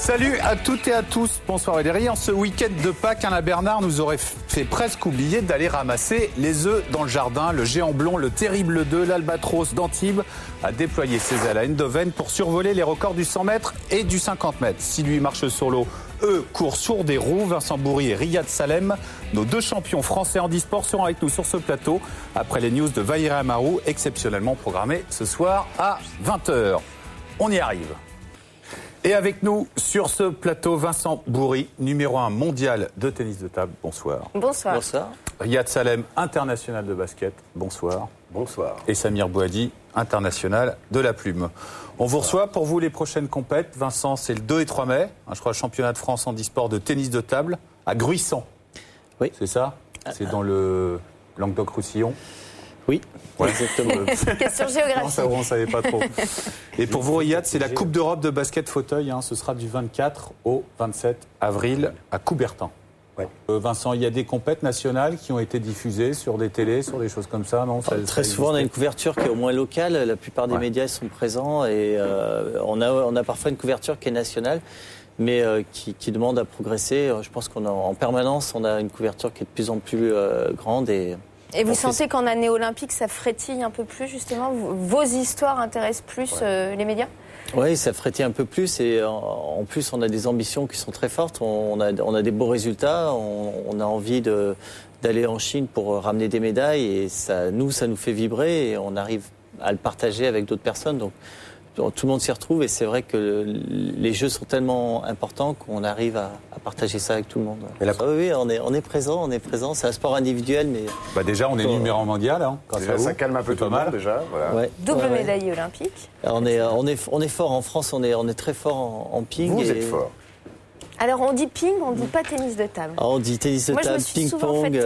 Salut à toutes et à tous, bonsoir Valérie. En ce week-end de Pâques, Alain Bernard nous aurait fait presque oublier d'aller ramasser les œufs dans le jardin. Le géant blond, le terrible 2, l'albatros d'Antibes a déployé ses ailes à Eindhoven pour survoler les records du 100 mètres et du 50 mètres. Si lui marche sur l'eau, eux courent sur des roues. Vincent Bourri et Riyad Salem, nos deux champions français handisport, seront avec nous sur ce plateau après les news de Vaïra Amarou, exceptionnellement programmées ce soir à 20h. On y arrive. Et avec nous sur ce plateau, Vincent Bourri, numéro 1 mondial de tennis de table. Bonsoir. Bonsoir. Bonsoir. Riyad Salem, international de basket. Bonsoir. Bonsoir. Et Samir Bouhaddi, international de la plume. On vous reçoit pour vous les prochaines compètes. Vincent, c'est le 2 et 3 mai. Je crois le championnat de France handisport de tennis de table à Gruissant. Oui. C'est ça? C'est dans le Languedoc-Roussillon. Oui, ouais. Exactement. Question géographique. Non, ça, on ne savait pas trop. Et pour vous, Riyad, c'est la Coupe d'Europe de basket fauteuil. Ce sera du 24 au 27 avril à Coubertin. Ouais. Vincent, il y a des compètes nationales qui ont été diffusées sur des télés, sur des choses comme ça, non? Très souvent, on a une couverture qui est au moins locale. La plupart des médias sont présents et on a parfois une couverture qui est nationale, mais qui demande à progresser. Je pense qu'en permanence, on a une couverture qui est de plus en plus grande. Et vous sentez qu'en année olympique, ça frétille un peu plus, justement? Vos histoires intéressent plus les médias? Oui, ça frétille un peu plus. Et en plus, on a des ambitions qui sont très fortes. On a des beaux résultats. On a envie d'aller en Chine pour ramener des médailles. Et ça nous fait vibrer. Et on arrive à le partager avec d'autres personnes. Donc, tout le monde s'y retrouve et c'est vrai que les jeux sont tellement importants qu'on arrive à partager ça avec tout le monde. Oui, on est présent. C'est un sport individuel, mais déjà on est numéro 1 mondial. Déjà, ça calme un peu tout le monde déjà. Voilà. Ouais. Double médaille olympique. On est fort en France. On est très fort en ping. Vous êtes fort. Alors on dit ping, on dit pas tennis de table. On dit tennis de table, ping-pong,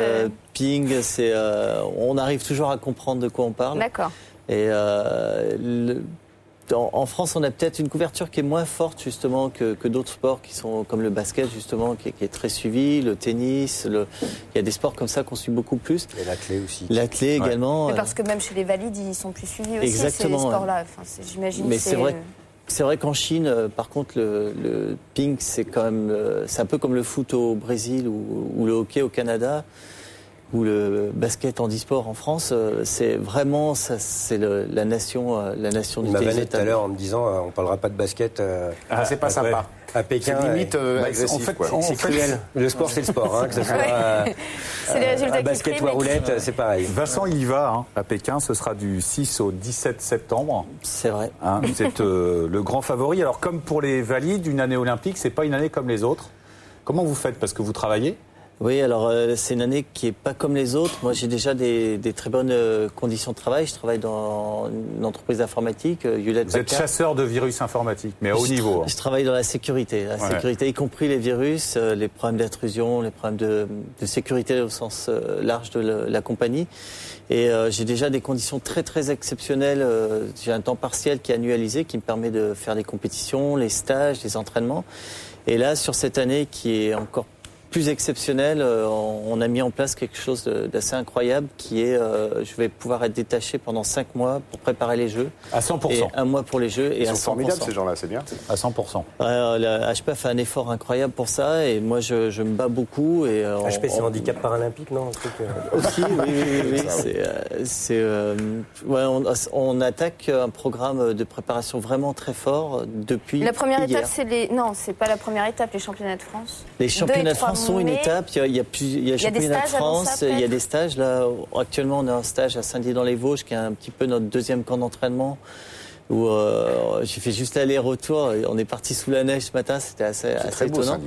ping. On arrive toujours à comprendre de quoi on parle. D'accord. Et en France, on a peut-être une couverture qui est moins forte justement que d'autres sports qui sont comme le basket justement, qui est très suivi, le tennis. Il y a des sports comme ça qu'on suit beaucoup plus. Et l'athlé aussi. L'athlé également. Mais parce que même chez les valides, ils sont plus suivis aussi. Exactement, ces sports-là. Enfin, j'imagine. Mais c'est vrai qu'en Chine, par contre, le ping, c'est quand même, c'est un peu comme le foot au Brésil ou le hockey au Canada. Ou le basket handisport en France, c'est vraiment c'est la nation du tennis. Il m'a vanné tout à l'heure en me disant on parlera pas de basket. C'est pas sympa. À Pékin, c'est limite agressif. C'est cruel. Le sport, c'est le sport, que ce soit c'est les résultats basket ou à roulette, c'est pareil. Vincent, il y va à Pékin. Ce sera du 6 au 17 septembre. C'est vrai. Vous êtes le grand favori. Alors, comme pour les valides, une année olympique, c'est pas une année comme les autres. Comment vous faites? Parce que vous travaillez? Oui, alors c'est une année qui est pas comme les autres. Moi, j'ai déjà des très bonnes conditions de travail. Je travaille dans une entreprise d'informatique, Hewlett-Packard. Vous êtes chasseur de virus informatiques, mais à haut niveau. Je travaille dans la sécurité, sécurité, y compris les virus, les problèmes d'intrusion, les problèmes de sécurité au sens large de la compagnie. Et j'ai déjà des conditions très très exceptionnelles. J'ai un temps partiel qui est annualisé, qui me permet de faire des compétitions, les stages, les entraînements. Et là, sur cette année qui est encore plus exceptionnel, on a mis en place quelque chose d'assez incroyable qui est, je vais pouvoir être détaché pendant 5 mois pour préparer les Jeux. À 100%. Et 1 mois pour les Jeux et Ils à 100%. sont formidables ces gens-là, c'est bien. À 100%. La HP fait un effort incroyable pour ça et moi je me bats beaucoup. Et HP c'est handicap paralympique, non? Aussi, oui. On attaque un programme de préparation vraiment très fort depuis. La première hier. étape, non, c'est pas la première étape, les championnats de France. Les championnats de France sont une étape. Il y a championnat de France, il y a des stages. Là, actuellement, on a un stage à Saint-Dié-dans-les-Vosges, qui est un petit peu notre deuxième camp d'entraînement, où j'ai fait juste l'aller-retour. On est parti sous la neige ce matin, c'était assez étonnant.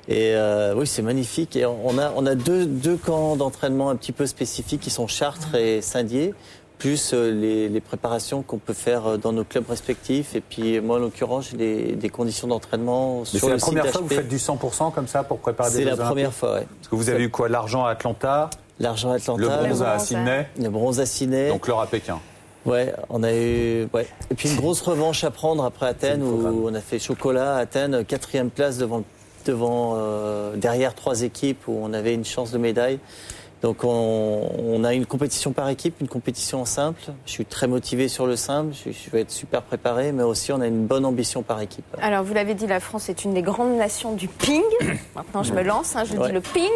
Et oui, c'est magnifique. Et on a deux camps d'entraînement un petit peu spécifiques qui sont Chartres et Saint-Dié, plus les préparations qu'on peut faire dans nos clubs respectifs. Et puis moi, en l'occurrence, j'ai des conditions d'entraînement sur le site C'est la première fois d'HP. que vous faites du 100% comme ça pour préparer des Jeux Olympiques? C'est la première fois, oui. Parce que vous avez eu quoi? L'argent à Atlanta, l'argent à Atlanta, le bronze à Sydney, le bronze à Sydney. donc l'or à Pékin. Ouais, on a eu, et puis une grosse revanche à prendre après Athènes où on a fait chocolat à Athènes, 4e place derrière 3 équipes où on avait une chance de médaille. Donc on a une compétition par équipe, une compétition en simple. Je suis très motivé sur le simple, je vais être super préparé, mais aussi on a une bonne ambition par équipe. Alors vous l'avez dit, la France est une des grandes nations du ping. Maintenant je me lance, je dis le ping.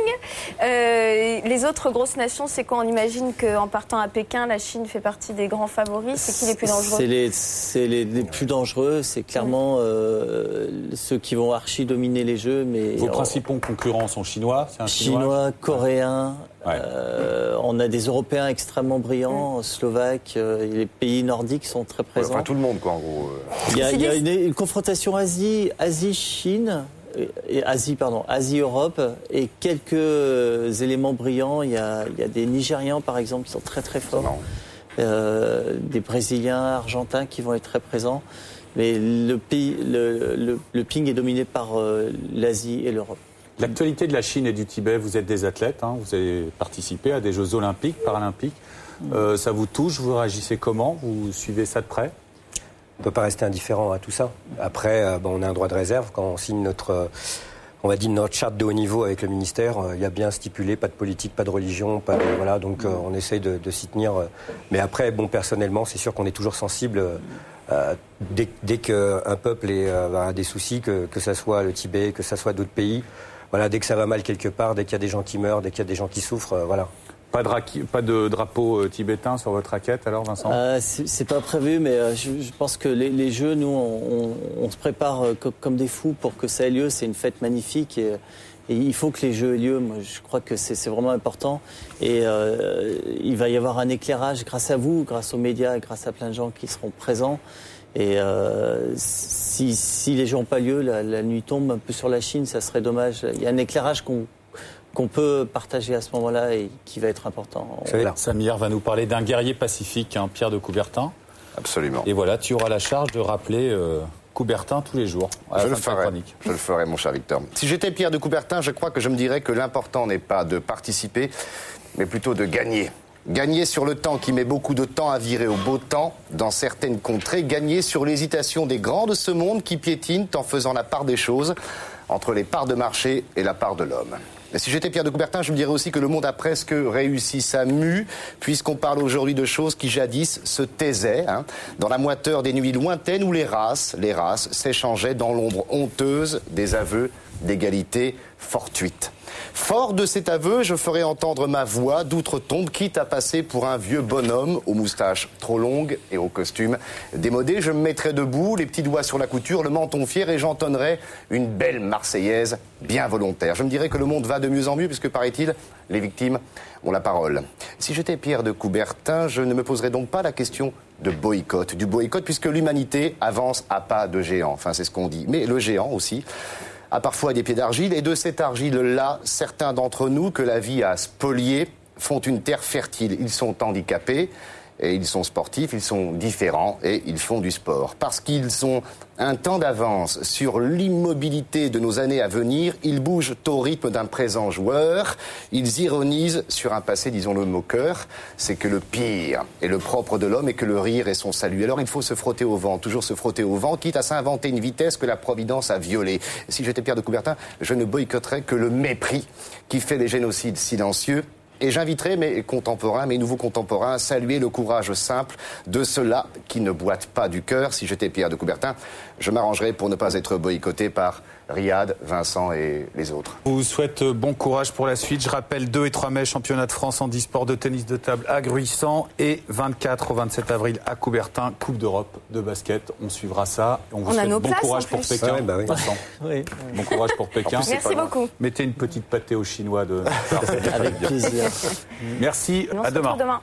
Les autres grosses nations, c'est quoi? On imagine qu'en partant à Pékin, la Chine fait partie des grands favoris. C'est qui les plus dangereux? C'est les plus dangereux, c'est clairement ceux qui vont archi dominer les jeux. Mais vos principaux concurrents sont chinois? C'est un Chinois, coréens. On a des Européens extrêmement brillants, Slovaques, les pays nordiques sont très présents. Enfin, tout le monde, quoi, en gros. Il y a une confrontation Asie-Chine, Asie-Europe, et quelques éléments brillants. Il y a des Nigérians, par exemple, qui sont très très forts. Des Brésiliens, Argentins qui vont être très présents. Mais le ping est dominé par l'Asie et l'Europe. L'actualité de la Chine et du Tibet, vous êtes des athlètes, vous avez participé à des Jeux olympiques, paralympiques. Ça vous touche, vous réagissez comment? Vous suivez ça de près? On ne peut pas rester indifférent à tout ça. Après, on a un droit de réserve. Quand on signe notre charte de haut niveau avec le ministère, il y a bien stipulé, pas de politique, pas de religion, voilà, donc on essaye de s'y tenir. Mais après, personnellement, c'est sûr qu'on est toujours sensible dès qu'un peuple a des soucis, que ça soit le Tibet, que ça soit d'autres pays. Voilà, dès que ça va mal quelque part, dès qu'il y a des gens qui meurent, dès qu'il y a des gens qui souffrent, voilà. Pas de drapeau tibétain sur votre raquette alors, Vincent? C'est pas prévu, mais je pense que les Jeux, nous, on se prépare comme des fous pour que ça ait lieu. C'est une fête magnifique et il faut que les Jeux aient lieu. Moi, je crois que c'est vraiment important. Et il va y avoir un éclairage grâce à vous, grâce aux médias, grâce à plein de gens qui seront présents. Et si les Jeux n'ont pas lieu, la nuit tombe un peu sur la Chine, ça serait dommage. Il y a un éclairage qu'on peut partager à ce moment-là et qui va être important. Samir va nous parler d'un guerrier pacifique, Pierre de Coubertin. Absolument. Et voilà, tu auras la charge de rappeler Coubertin tous les jours. Je le ferai, mon cher Victor. Si j'étais Pierre de Coubertin, je crois que je me dirais que l'important n'est pas de participer, mais plutôt de gagner. Gagner sur le temps qui met beaucoup de temps à virer au beau temps dans certaines contrées. Gagner sur l'hésitation des grands de ce monde qui piétinent en faisant la part des choses entre les parts de marché et la part de l'homme. Et si j'étais Pierre de Coubertin, je me dirais aussi que le monde a presque réussi sa mue, puisqu'on parle aujourd'hui de choses qui jadis se taisaient, dans la moiteur des nuits lointaines où les races s'échangeaient dans l'ombre honteuse des aveux d'égalité fortuite. Fort de cet aveu, je ferai entendre ma voix d'outre-tombe, quitte à passer pour un vieux bonhomme aux moustaches trop longues et au costume démodé. Je me mettrai debout, les petits doigts sur la couture, le menton fier, et j'entonnerai une belle Marseillaise bien volontaire. Je me dirais que le monde va de mieux en mieux, puisque, paraît-il, les victimes ont la parole. Si j'étais Pierre de Coubertin, je ne me poserais donc pas la question du boycott, puisque l'humanité avance à pas de géant. Enfin, c'est ce qu'on dit. Mais le géant aussi a parfois des pieds d'argile, et de cette argile-là, certains d'entre nous que la vie a spoliés font une terre fertile. Ils sont handicapés, et ils sont sportifs, ils sont différents, et ils font du sport. Parce qu'ils ont un temps d'avance sur l'immobilité de nos années à venir, ils bougent au rythme d'un présent joueur, ils ironisent sur un passé, disons-le, moqueur. C'est que le pire est le propre de l'homme et que le rire est son salut. Alors il faut se frotter au vent, toujours se frotter au vent, quitte à s'inventer une vitesse que la Providence a violée. Si j'étais Pierre de Coubertin, je ne boycotterais que le mépris qui fait les génocides silencieux. Et j'inviterai mes nouveaux contemporains, à saluer le courage simple de ceux-là qui ne boitent pas du cœur. Si j'étais Pierre de Coubertin, je m'arrangerais pour ne pas être boycotté par Riyad, Vincent et les autres. Je vous souhaite bon courage pour la suite. Je rappelle 2 et 3 mai, championnat de France en e-sport de tennis de table à Gruissant, et 24 au 27 avril à Coubertin, Coupe d'Europe de basket. On suivra ça. On vous souhaite bon courage pour Pékin. Oui. Bon courage pour Pékin. Merci beaucoup. Mettez une petite pâtée aux Chinois de... Avec plaisir. Merci, à demain.